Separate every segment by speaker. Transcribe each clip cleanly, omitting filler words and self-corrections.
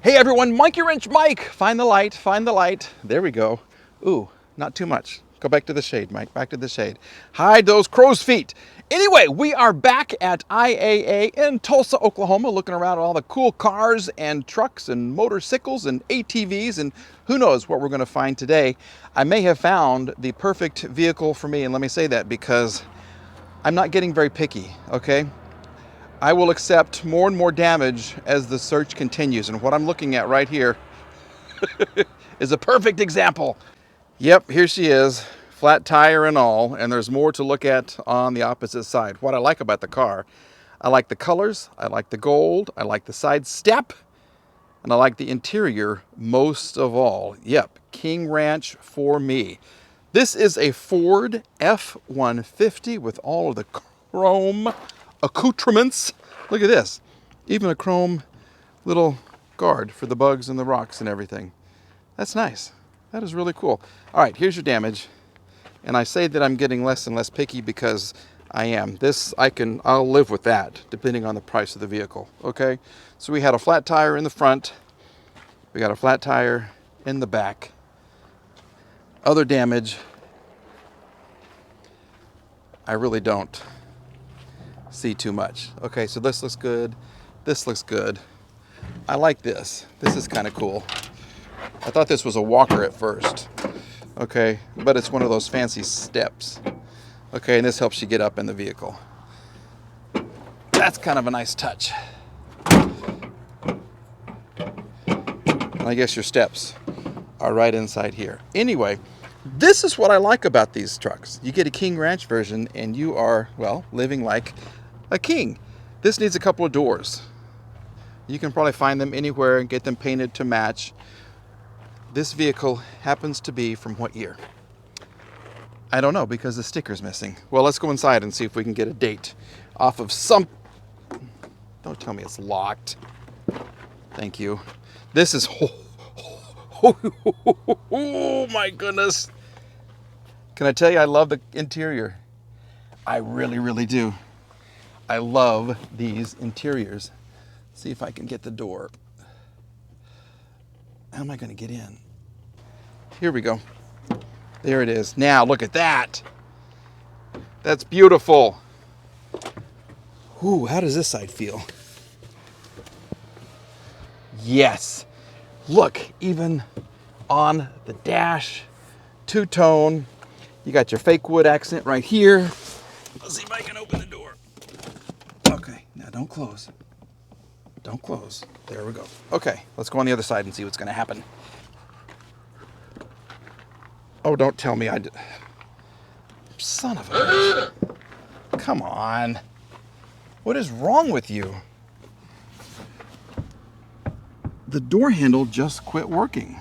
Speaker 1: Hey everyone, Monkey Wrench Mike. Find the light, find the light. There we go. Ooh, not too much. Go back to the shade, Mike, back to the shade. Hide those crow's feet. Anyway, we are back at IAA in Tulsa, Oklahoma, looking around at all the cool cars and trucks and motorcycles and ATVs, and who knows what we're going to find today. I may have found the perfect vehicle for me, and let me say that because I'm not getting very picky, okay? I will accept more and more damage as the search continues, and what I'm looking at right here is a perfect example. Yep, here she is, flat tire and all, and there's more to look at on the opposite side. What I like about the car, I like the colors, I like the gold, I like the side step, and I like the interior most of all. Yep, King Ranch for me. This is a Ford F-150 with all of the chrome accoutrements. Look at this, even a chrome little guard for the bugs and the rocks and everything. That's nice. That is really cool. All right, here's your damage. And I say that I'm getting less and less picky because I am. I'll live with that depending on the price of the vehicle, okay? So we had a flat tire in the front. We got a flat tire in the back. Other damage, I really don't see too much. Okay, so this looks good. This looks good. I like this. This is kind of cool. I thought this was a walker at first. Okay, but it's one of those fancy steps. Okay, and this helps you get up in the vehicle. That's kind of a nice touch. And I guess your steps are right inside here. Anyway, this is what I like about these trucks. You get a King Ranch version and you are, well, living like a king. This needs a couple of doors. You can probably find them anywhere and get them painted to match. This vehicle happens to be from what year? I don't know because the sticker's missing. Well, let's go inside and see if we can get a date off of some... Don't tell me it's locked. Thank you. This is... Oh my goodness. Can I tell you I love the interior? I really, really do. I love these interiors. See if I can get the door. How am I going to get in? Here we go. There it is. Now look at that. That's beautiful. Ooh, how does this side feel? Yes. Look, even on the dash, two-tone. You got your fake wood accent right here. Let's see if I can open the door. Okay, now don't close. Don't close. There we go. Okay, let's go on the other side and see what's going to happen. Oh, don't tell me I did. Son of a... Come on. What is wrong with you? The door handle just quit working.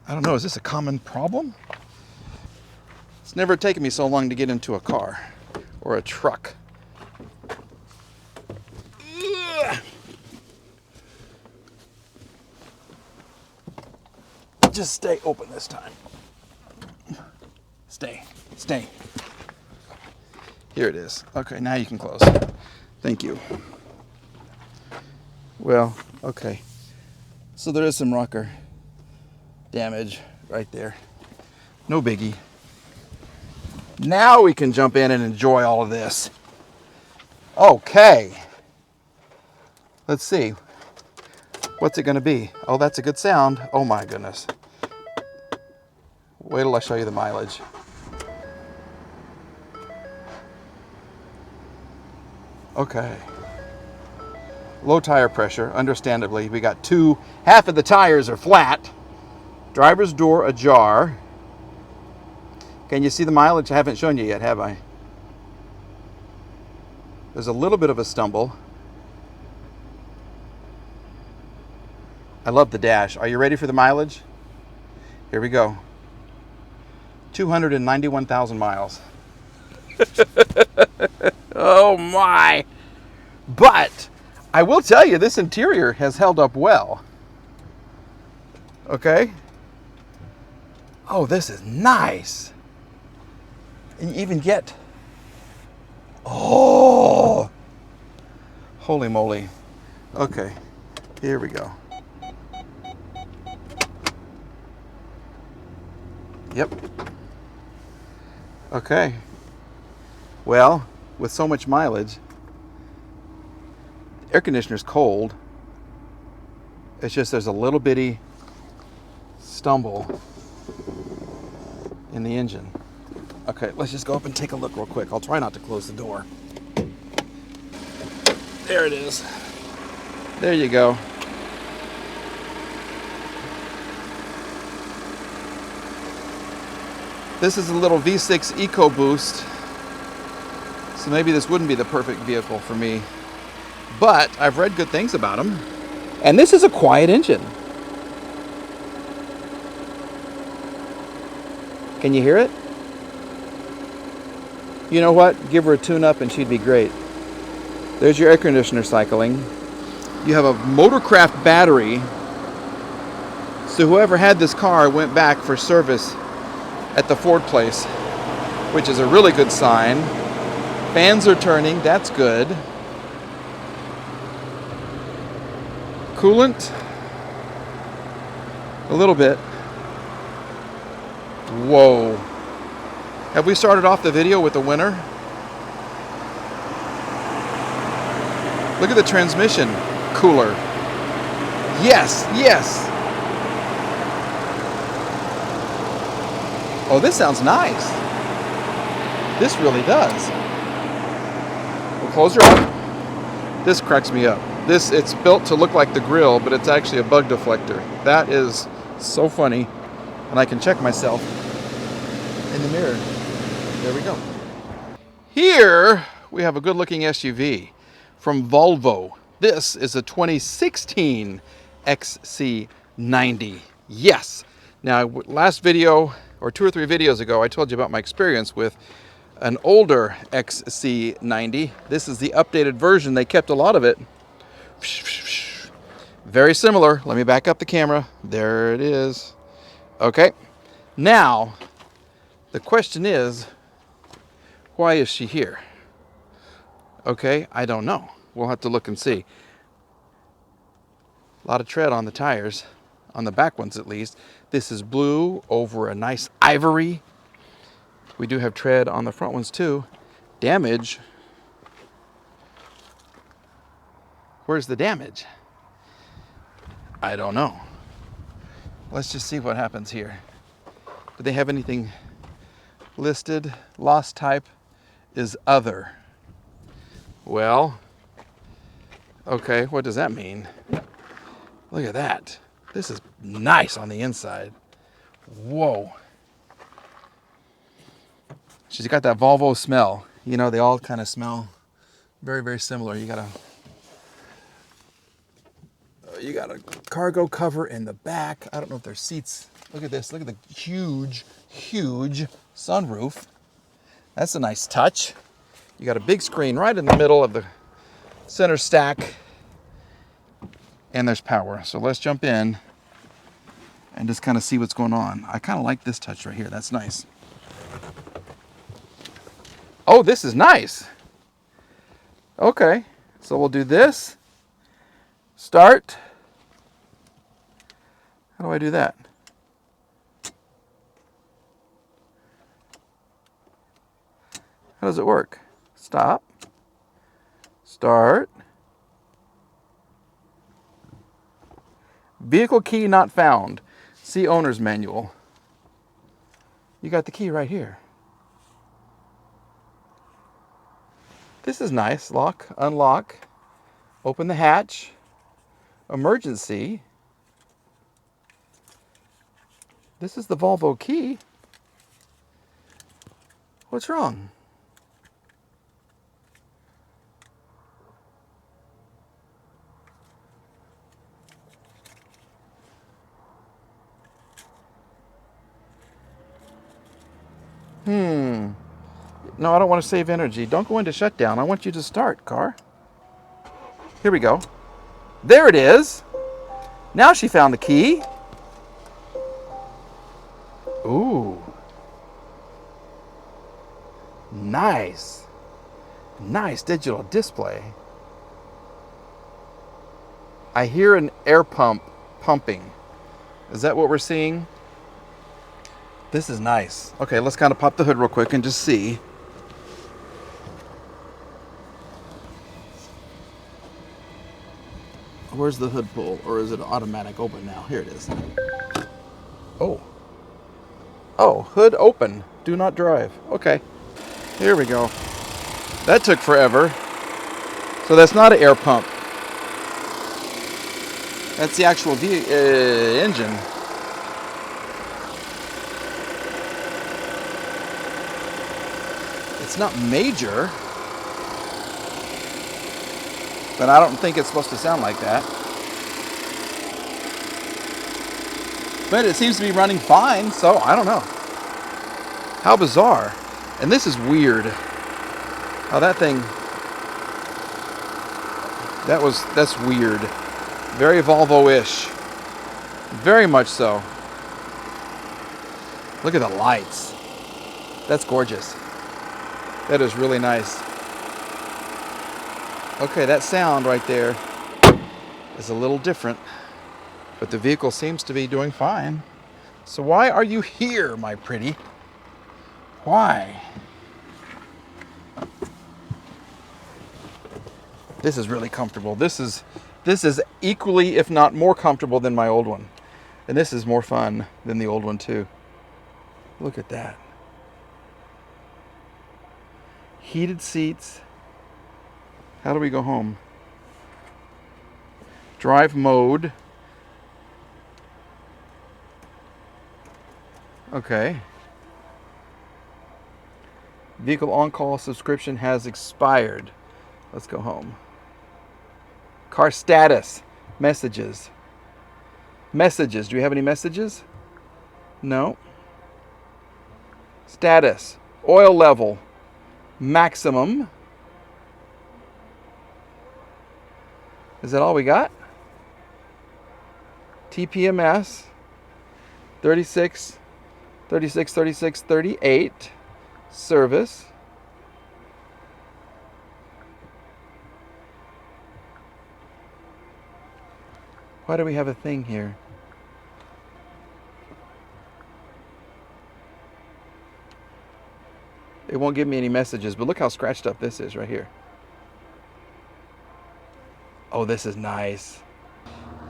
Speaker 1: I don't know, is this a common problem? It's never taken me so long to get into a car or a truck. Ugh. Just stay open this time. Stay. Here it is. Okay, now you can close. Thank you. Well, okay. So there is some rocker damage right there. No biggie. Now we can jump in and enjoy all of this. Okay. Let's see. What's it going to be? Oh, that's a good sound. Oh my goodness. Wait till I show you the mileage. Okay. Low tire pressure, understandably. We got half of the tires are flat. Driver's door ajar. Can you see the mileage? I haven't shown you yet, have I? There's a little bit of a stumble. I love the dash. Are you ready for the mileage? Here we go. 291,000 miles. Oh my. But I will tell you, this interior has held up well. Okay. Oh, this is nice. And you even get, oh, Holy moly. Okay, here we go. Yep. Okay. Well, with so much mileage, the air conditioner's cold. It's just there's a little bitty stumble in the engine. Okay, let's just go up and take a look real quick. I'll try not to close the door. There it is. There you go. This is a little V6 EcoBoost, so maybe this wouldn't be the perfect vehicle for me. But I've read good things about them. And this is a quiet engine. Can you hear it? You know what? Give her a tune-up and she'd be great. There's your air conditioner cycling. You have a Motorcraft battery. So whoever had this car went back for service at the Ford place, which is a really good sign. Fans are turning, that's good. Coolant, a little bit. Whoa. Have we started off the video with the winner? Look at the transmission cooler. Yes, yes. Oh, this sounds nice. This really does. We'll close her up. This cracks me up. It's built to look like the grill, but it's actually a bug deflector. That is so funny. And I can check myself in the mirror. There we go. Here we have a good looking SUV from Volvo. This is a 2016 XC90. Yes. Now, last video, or 2 or 3 videos ago, I told you about my experience with an older XC90. This is the updated version. They kept a lot of it. Very similar. Let me back up the camera. There it is. Okay. Now, the question is, why is she here? Okay, I don't know. We'll have to look and see. A lot of tread on the tires, on the back ones at least. This is blue over a nice ivory. We do have tread on the front ones too. Damage. Where's the damage? I don't know. Let's just see what happens here. Do they have anything listed? Lost type is other. Well, okay, what does that mean? Look at that. This is nice on the inside. Whoa. She's got that Volvo smell. You know, they all kind of smell very, very similar. You got a cargo cover in the back. I don't know if there's seats. Look at this. Look at the huge, huge sunroof. That's a nice touch. You got a big screen right in the middle of the center stack. And there's power. So let's jump in and just kind of see what's going on. I kind of like this touch right here. That's nice. Oh, this is nice. Okay. So we'll do this. Start. How do I do that? How does it work? Stop. Start. Vehicle key not found. See owner's manual. You got the key right here. This is nice. Lock, unlock, open the hatch, emergency. This is the Volvo key. What's wrong? No, I don't want to save energy. Don't go into shutdown. I want you to start, car. Here we go. There it is. Now she found the key. Ooh. Nice. Nice digital display. I hear an air pump pumping. Is that what we're seeing? This is nice. Okay, let's kind of pop the hood real quick and just see. Where's the hood pull? Or is it automatic open now? Here it is. Oh. Oh, hood open. Do not drive. Okay. Here we go. That took forever. So that's not an air pump. That's the actual engine. It's not major, but I don't think it's supposed to sound like that. But it seems to be running fine, so I don't know. How bizarre. And this is weird. How that thing, that's weird. Very Volvo-ish. Very much so. Look at the lights. That's gorgeous. That is really nice. Okay, that sound right there is a little different, but the vehicle seems to be doing fine. So why are you here, my pretty? Why? This is really comfortable. This is equally, if not more comfortable than my old one. And this is more fun than the old one too. Look at that. Heated seats. How do we go home? Drive mode. Okay. Vehicle on-call subscription has expired. Let's go home. Car status. Messages. Messages. Do we have any messages? No. Status. Oil level. Maximum. Is that all we got? TPMS. 36, 36, 36, 38. Service. Why do we have a thing here? It won't give me any messages, but look how scratched up this is right here. Oh, this is nice.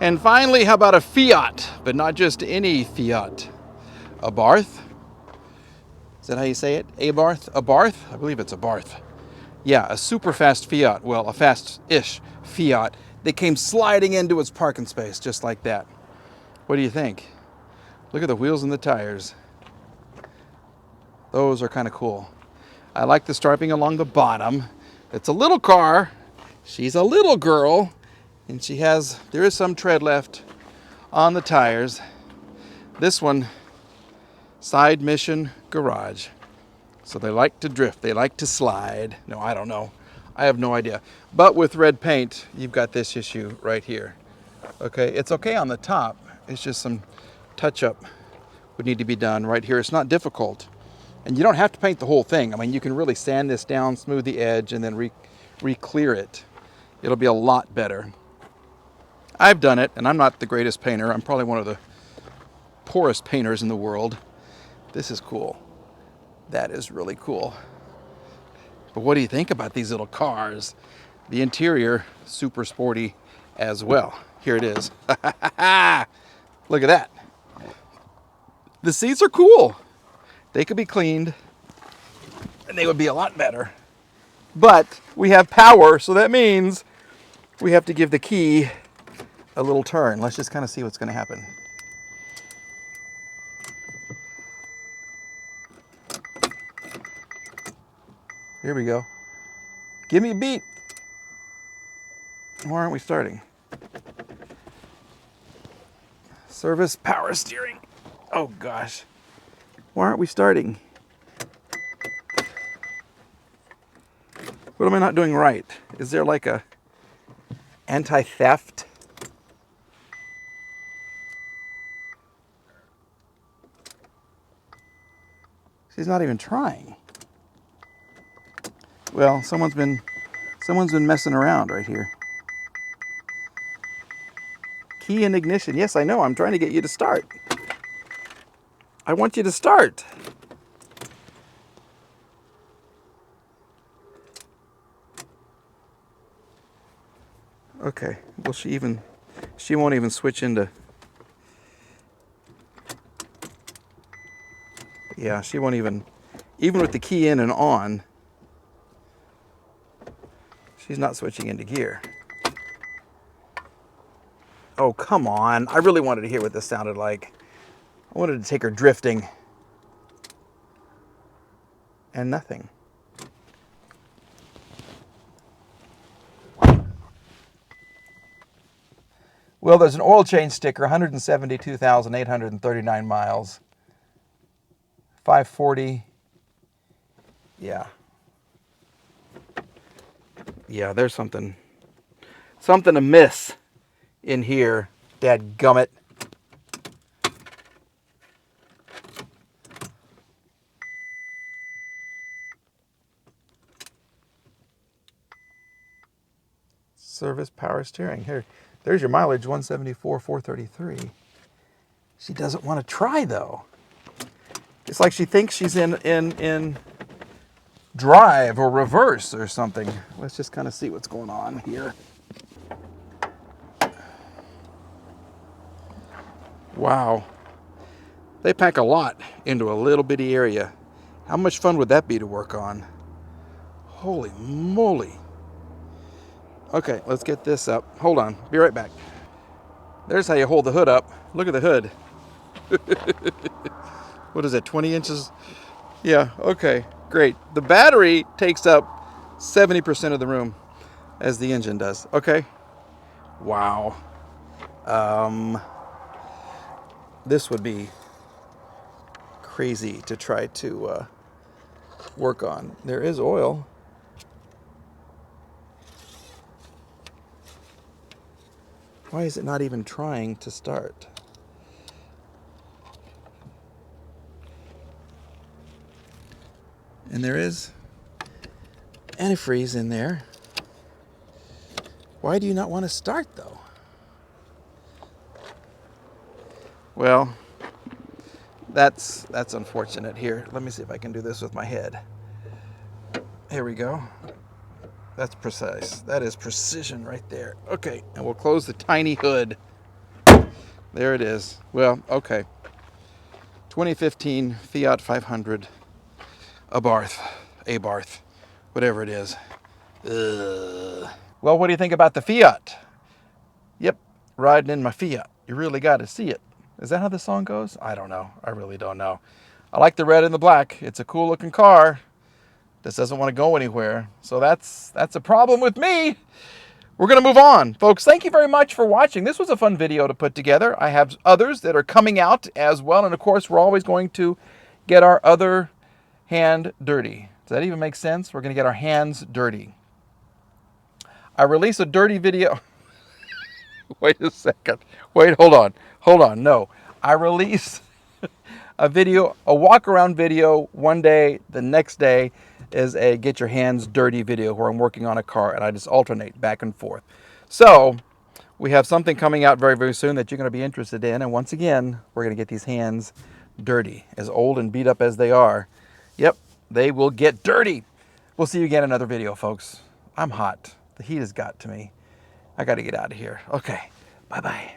Speaker 1: And finally, how about a Fiat? But not just any Fiat. Abarth? Is that how you say it? Abarth? Abarth? I believe it's Abarth. Yeah, a super fast Fiat. Well, a fast-ish Fiat. They came sliding into its parking space just like that. What do you think? Look at the wheels and the tires. Those are kind of cool. I like the striping along the bottom. It's a little car. She's a little girl. And there is some tread left on the tires. This one, side mission garage. So they like to drift. They like to slide. No, I don't know. I have no idea. But with red paint, you've got this issue right here. Okay, it's okay on the top. It's just some touch-up would need to be done right here. It's not difficult. And you don't have to paint the whole thing. I mean, you can really sand this down, smooth the edge, and then re-clear it. It'll be a lot better. I've done it, and I'm not the greatest painter. I'm probably one of the poorest painters in the world. This is cool. That is really cool. But what do you think about these little cars? The interior, super sporty as well. Here it is. Look at that. The seats are cool. They could be cleaned, and they would be a lot better. But we have power, so that means we have to give the key a little turn. Let's just kind of see what's going to happen. Here we go. Give me a beat. Why aren't we starting? Service power steering. Oh gosh. Why aren't we starting? What am I not doing right? Is there like a anti-theft? She's not even trying. Well, someone's been messing around right here. Key in ignition. Yes, I know. I'm trying to get you to start. I want you to start. Okay. Well, she won't even switch into... Yeah, she won't even with the key in and on, she's not switching into gear. Oh, come on. I really wanted to hear what this sounded like. I wanted to take her drifting. And nothing. Well, there's an oil change sticker, 172,839 miles. 540. Yeah. Yeah, there's something amiss in here, dadgummit. Service power steering. Here, there's your mileage, 174,433. She doesn't want to try though. It's like she thinks she's in drive or reverse or something. Let's just kind of see what's going on here. Wow. They pack a lot into a little bitty area. How much fun would that be to work on? Holy moly. Okay, let's get this up. Hold on, be right back. There's how you hold the hood up. Look at the hood. What is it, 20 inches? Yeah, okay, great. The battery takes up 70% of the room, as the engine does. Okay. Wow. This would be crazy to try to work on. There is oil. Why is it not even trying to start? And there is antifreeze in there. Why do you not want to start though? Well, that's unfortunate. Here, let me see if I can do this with my head. Here we go. That's precise. That is precision right there. Okay, and we'll close the tiny hood. There it is. Well, okay. 2015 Fiat 500 Abarth, whatever it is. Ugh. Well, what do you think about the Fiat? Yep, riding in my Fiat. You really got to see it. Is that how the song goes? I don't know. I really don't know. I like the red and the black. It's a cool looking car. This doesn't want to go anywhere. So that's a problem with me. We're going to move on. Folks, thank you very much for watching. This was a fun video to put together. I have others that are coming out as well. And of course, we're always going to get our other hand dirty. Does that even make sense? We're going to get our hands dirty. I release a dirty video. Wait a second. Wait, hold on. Hold on. No. I release a video, a walk around video one day. The next day is a get your hands dirty video where I'm working on a car and I just alternate back and forth. So we have something coming out very, very soon that you're going to be interested in. And once again, we're going to get these hands dirty. As old and beat up as they are, yep, they will get dirty. We'll see you again in another video, folks. I'm hot. The heat has got to me. I got to get out of here. Okay, bye-bye.